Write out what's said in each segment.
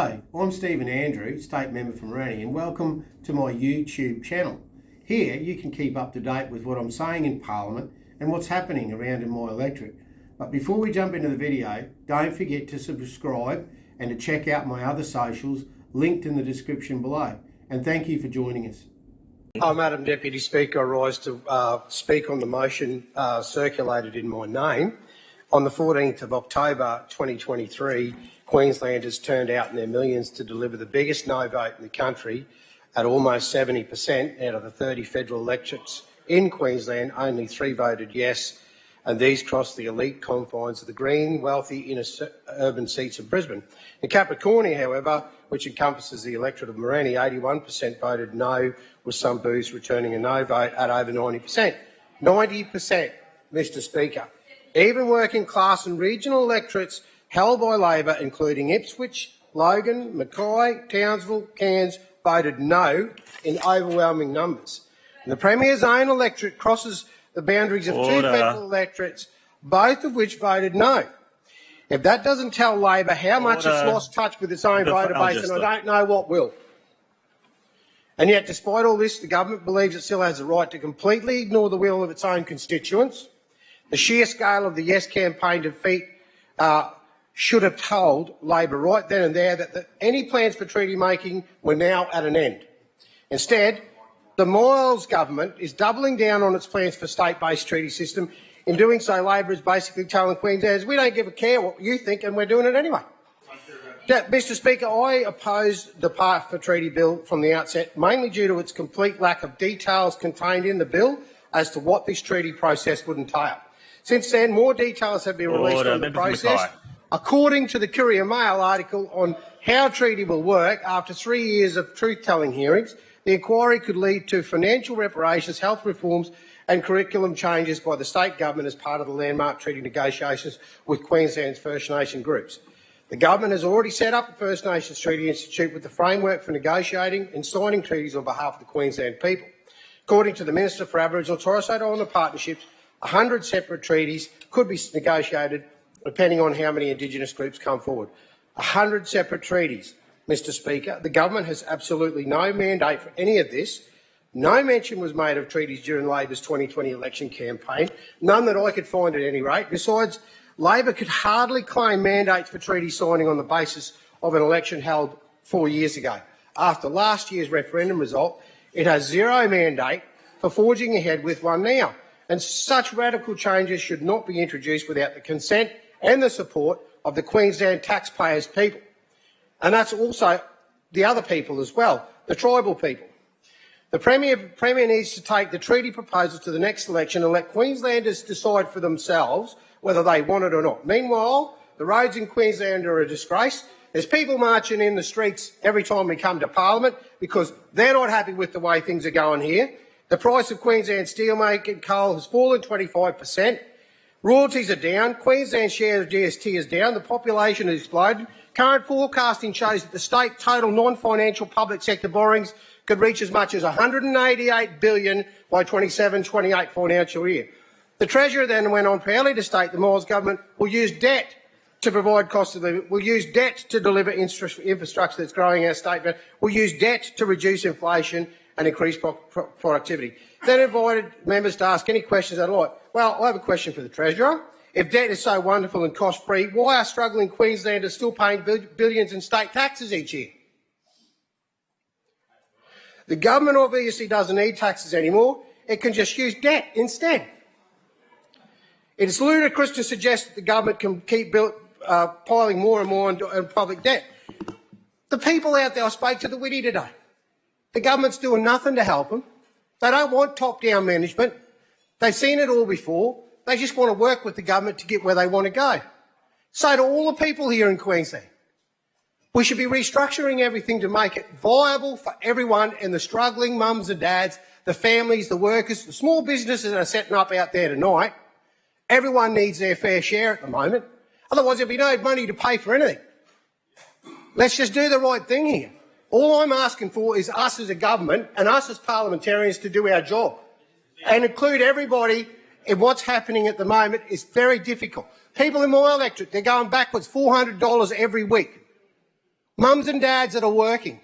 Hello, I'm Stephen Andrew, State Member for Moranni, and welcome to my YouTube channel. Here you can keep up to date with what I'm saying in Parliament and what's happening around in my electorate. But before we jump into the video, don't forget to subscribe and to check out my other socials linked in the description below. And thank you for joining us. Madam Deputy Speaker, I rise to speak on the motion circulated in my name. On the 14th of October 2023, Queenslanders turned out in their millions to deliver the biggest no vote in the country at almost 70%. Out of the 30 federal electorates in Queensland, only 3 voted yes, and these crossed the elite confines of the green, wealthy inner urban seats of Brisbane. In Capricornia, however, which encompasses the electorate of Moranni, 81% voted no, with some booths returning a no vote at over 90%. 90%, Mr Speaker. Even working class and regional electorates held by Labor, including Ipswich, Logan, Mackay, Townsville, Cairns, voted no in overwhelming numbers. And the Premier's own electorate crosses the boundaries of 2 federal electorates, both of which voted no. If that doesn't tell Labor how much it's lost touch with its own voter base, then I don't know what will. And yet, despite all this, the government believes it still has the right to completely ignore the will of its own constituents. The sheer scale of the Yes campaign defeat should have told Labor right then and there that any plans for treaty making were now at an end. Instead, the Miles government is doubling down on its plans for state-based treaty system. In doing so, Labor is basically telling Queenslanders, we don't give a care what you think and we're doing it anyway. Mr Speaker, I opposed the Path for Treaty Bill from the outset, mainly due to its complete lack of details contained in the bill as to what this treaty process would entail. Since then, more details have been released on the process. According to the Courier Mail article on how treaty will work, after 3 years of truth-telling hearings, the inquiry could lead to financial reparations, health reforms and curriculum changes by the state government as part of the landmark treaty negotiations with Queensland's First Nation groups. The government has already set up the First Nations Treaty Institute with the framework for negotiating and signing treaties on behalf of the Queensland people. According to the Minister for Aboriginal and Torres Strait Islander Partnerships, 100 separate treaties could be negotiated depending on how many Indigenous groups come forward. 100 separate treaties, Mr Speaker. The government has absolutely no mandate for any of this. No mention was made of treaties during Labor's 2020 election campaign, none that I could find at any rate. Besides, Labor could hardly claim mandates for treaty signing on the basis of an election held 4 years ago. After last year's referendum result, it has zero mandate for forging ahead with one now. And such radical changes should not be introduced without the consent and the support of the Queensland taxpayers' people. And that's also the other people as well, the tribal people. The Premier needs to take the treaty proposal to the next election and let Queenslanders decide for themselves whether they want it or not. Meanwhile, the roads in Queensland are a disgrace. There's people marching in the streets every time we come to Parliament because they're not happy with the way things are going here. The price of Queensland steelmaking coal has fallen 25%. Royalties are down. Queensland's share of GST is down. The population has exploded. Current forecasting shows that the state total non-financial public sector borrowings could reach as much as $188 billion by 27-28 financial year. The Treasurer then went on proudly to state the Miles government will use debt to provide cost of living, will use debt to deliver infrastructure that's growing our state, but will use debt to reduce inflation and increase productivity. Then invited members to ask any questions they like. Well, I have a question for the Treasurer. If debt is so wonderful and cost-free, why are struggling Queenslanders still paying billions in state taxes each year? The government obviously doesn't need taxes anymore. It can just use debt instead. It is ludicrous to suggest that the government can keep piling more and more on public debt. The people out there, I spoke to the Witty today. The government's doing nothing to help them. They don't want top-down management. They've seen it all before. They just want to work with the government to get where they want to go. So to all the people here in Queensland, we should be restructuring everything to make it viable for everyone and the struggling mums and dads, the families, the workers, the small businesses that are setting up out there tonight. Everyone needs their fair share at the moment. Otherwise, there'll be no money to pay for anything. Let's just do the right thing here. All I'm asking for is us as a government and us as parliamentarians to do our job and include everybody in what's happening at the moment is very difficult. People in my electorate, they're going backwards $400 every week. Mums and dads that are working,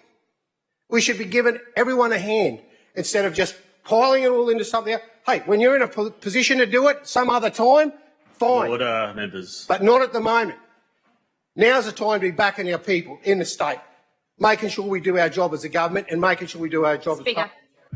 we should be giving everyone a hand instead of just piling it all into something else. Hey, when you're in a position to do it some other time, fine. Order, members. But not at the moment. Now's the time to be backing our people in the state, making sure we do our job as a government and making sure we do our job as Speaker.